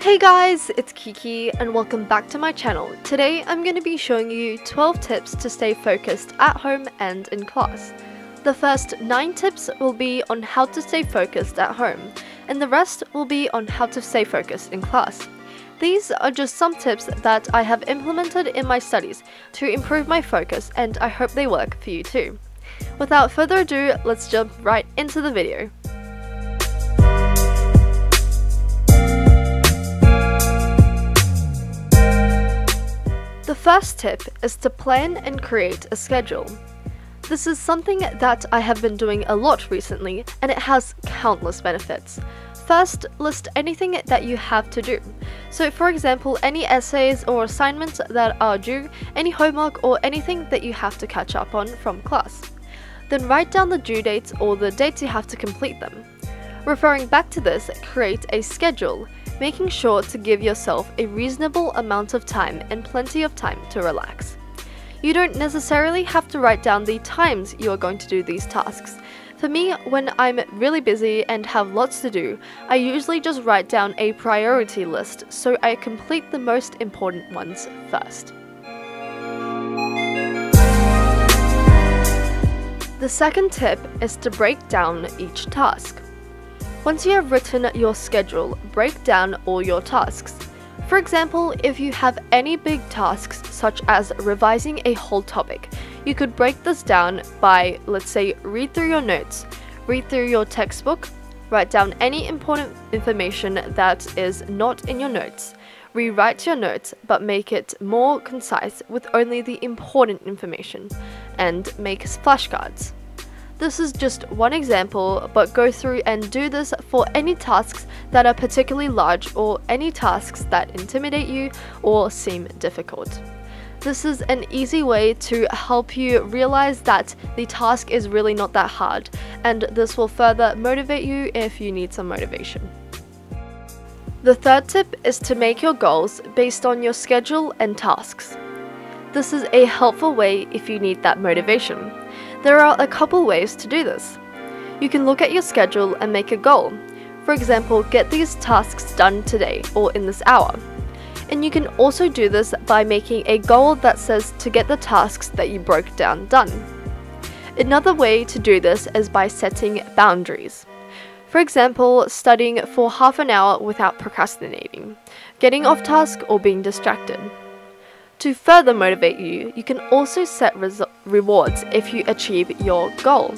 Hey guys, it's Kiki and welcome back to my channel. Today I'm going to be showing you 12 tips to stay focused at home and in class. The first 9 tips will be on how to stay focused at home, and the rest will be on how to stay focused in class. These are just some tips that I have implemented in my studies to improve my focus, and I hope they work for you too. Without further ado, let's jump right into the video. The first tip is to plan and create a schedule. This is something that I have been doing a lot recently, and it has countless benefits. First, list anything that you have to do. So for example, any essays or assignments that are due, any homework or anything that you have to catch up on from class. Then write down the due dates or the dates you have to complete them. Referring back to this, create a schedule, making sure to give yourself a reasonable amount of time and plenty of time to relax. You don't necessarily have to write down the times you are going to do these tasks. For me, when I'm really busy and have lots to do, I usually just write down a priority list so I complete the most important ones first. The second tip is to break down each task. Once you have written your schedule, break down all your tasks. For example, if you have any big tasks such as revising a whole topic, you could break this down by, let's say, read through your notes, read through your textbook, write down any important information that is not in your notes, rewrite your notes but make it more concise with only the important information, and make flashcards. This is just one example, but go through and do this for any tasks that are particularly large or any tasks that intimidate you or seem difficult. This is an easy way to help you realize that the task is really not that hard, and this will further motivate you if you need some motivation. The third tip is to make your goals based on your schedule and tasks. This is a helpful way if you need that motivation. There are a couple ways to do this. You can look at your schedule and make a goal. For example, get these tasks done today or in this hour. And you can also do this by making a goal that says to get the tasks that you broke down done. Another way to do this is by setting boundaries. For example, studying for half an hour without procrastinating, getting off task or being distracted. To further motivate you, you can also set rewards if you achieve your goal.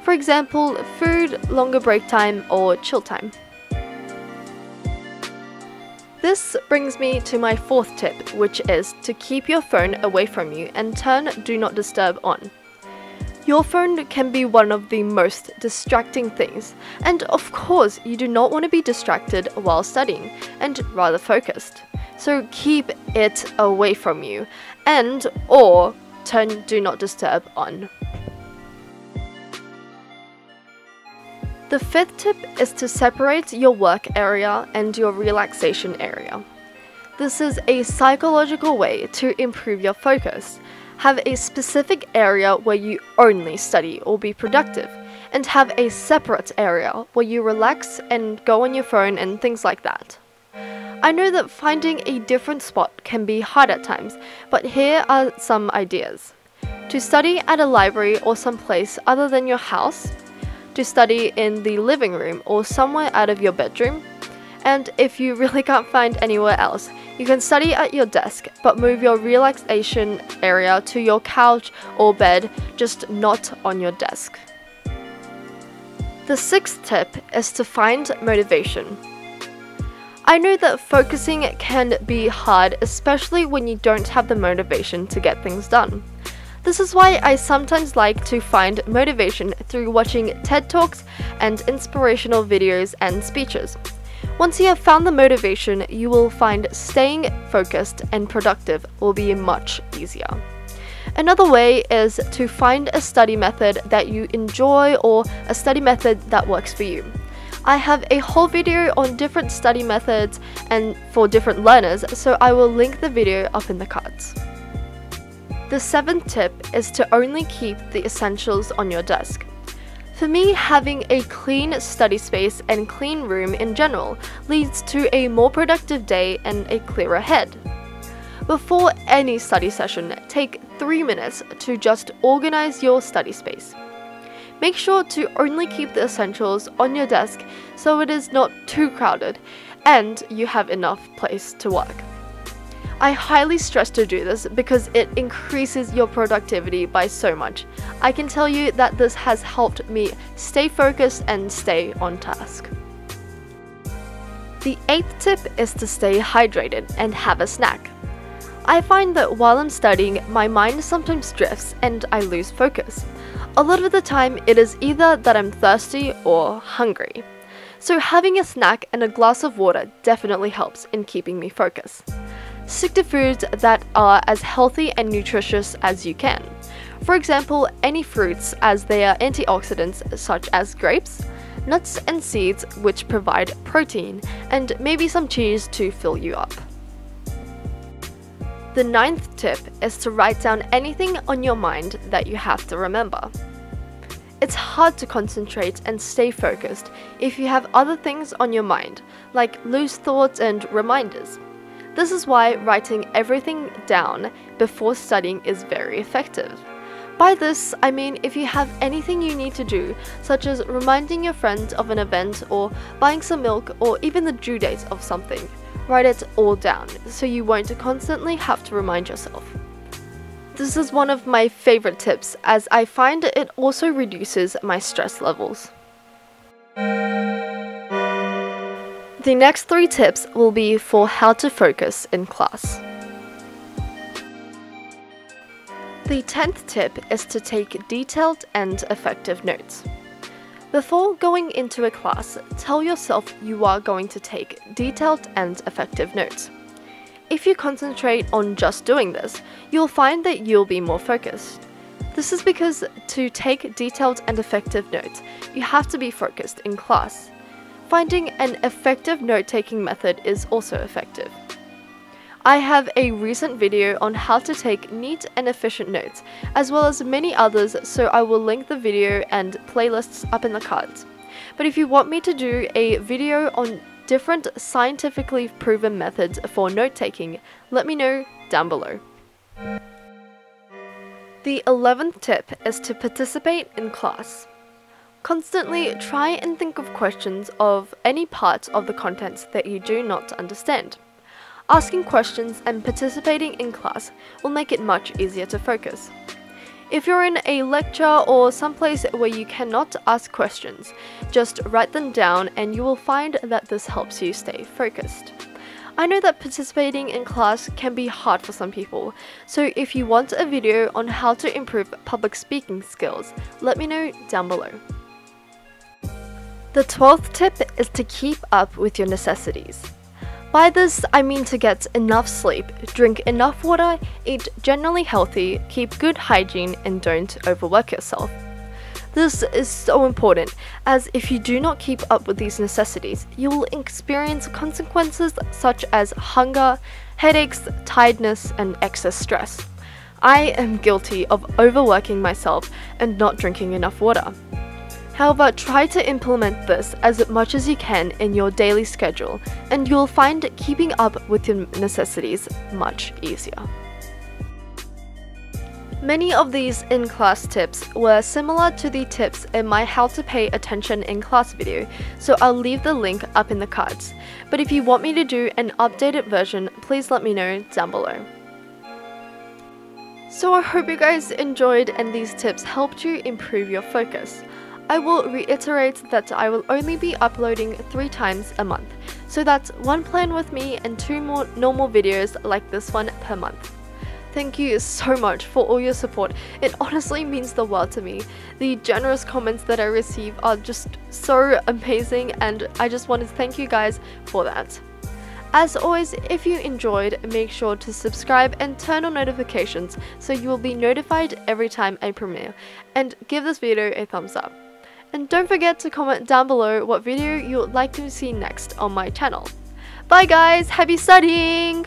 For example, food, longer break time, or chill time. This brings me to my fourth tip, which is to keep your phone away from you and turn Do Not Disturb on. Your phone can be one of the most distracting things, and of course you do not want to be distracted while studying, and rather focused. So keep it away from you, and or turn Do Not Disturb on. The fifth tip is to separate your work area and your relaxation area. This is a psychological way to improve your focus. Have a specific area where you only study or be productive, and have a separate area where you relax and go on your phone and things like that. I know that finding a different spot can be hard at times, but here are some ideas. To study at a library or someplace other than your house, to study in the living room or somewhere out of your bedroom, and if you really can't find anywhere else, you can study at your desk, but move your relaxation area to your couch or bed, just not on your desk. The sixth tip is to find motivation. I know that focusing can be hard, especially when you don't have the motivation to get things done. This is why I sometimes like to find motivation through watching TED Talks and inspirational videos and speeches. Once you have found the motivation, you will find staying focused and productive will be much easier. Another way is to find a study method that you enjoy or a study method that works for you. I have a whole video on different study methods and for different learners, so I will link the video up in the cards. The seventh tip is to only keep the essentials on your desk. For me, having a clean study space and clean room in general leads to a more productive day and a clearer head. Before any study session, take 3 minutes to just organize your study space. Make sure to only keep the essentials on your desk so it is not too crowded and you have enough place to work. I highly stress to do this because it increases your productivity by so much. I can tell you that this has helped me stay focused and stay on task. The 8th tip is to stay hydrated and have a snack. I find that while I'm studying, my mind sometimes drifts and I lose focus. A lot of the time, it is either that I'm thirsty or hungry. So having a snack and a glass of water definitely helps in keeping me focused. Stick to foods that are as healthy and nutritious as you can. For example, any fruits as they are antioxidants such as grapes, nuts and seeds which provide protein, and maybe some cheese to fill you up. The 9th tip is to write down anything on your mind that you have to remember. It's hard to concentrate and stay focused if you have other things on your mind, like loose thoughts and reminders. This is why writing everything down before studying is very effective. By this, I mean if you have anything you need to do, such as reminding your friend of an event or buying some milk or even the due date of something, write it all down so you won't constantly have to remind yourself. This is one of my favorite tips as I find it also reduces my stress levels. The next 3 tips will be for how to focus in class. The 10th tip is to take detailed and effective notes. Before going into a class, tell yourself you are going to take detailed and effective notes. If you concentrate on just doing this, you'll find that you'll be more focused. This is because to take detailed and effective notes, you have to be focused in class. Finding an effective note-taking method is also effective. I have a recent video on how to take neat and efficient notes, as well as many others, so I will link the video and playlists up in the cards. But if you want me to do a video on different scientifically proven methods for note-taking, let me know down below. The 11th tip is to participate in class. Constantly try and think of questions of any part of the contents that you do not understand. Asking questions and participating in class will make it much easier to focus. If you're in a lecture or someplace where you cannot ask questions, just write them down and you will find that this helps you stay focused. I know that participating in class can be hard for some people, so if you want a video on how to improve public speaking skills, let me know down below. The 12th tip is to keep up with your necessities. By this, I mean to get enough sleep, drink enough water, eat generally healthy, keep good hygiene, and don't overwork yourself. This is so important, as if you do not keep up with these necessities, you will experience consequences such as hunger, headaches, tiredness, and excess stress. I am guilty of overworking myself and not drinking enough water. However, try to implement this as much as you can in your daily schedule, and you'll find keeping up with your necessities much easier. Many of these in-class tips were similar to the tips in my How to Pay Attention in Class video, so I'll leave the link up in the cards. But if you want me to do an updated version, please let me know down below. So I hope you guys enjoyed and these tips helped you improve your focus. I will reiterate that I will only be uploading 3 times a month, so that's 1 plan with me and 2 more normal videos like this one per month. Thank you so much for all your support, it honestly means the world to me. The generous comments that I receive are just so amazing and I just wanted to thank you guys for that. As always, if you enjoyed, make sure to subscribe and turn on notifications so you will be notified every time I premiere, and give this video a thumbs up. And don't forget to comment down below what video you would like to see next on my channel. Bye guys, happy studying!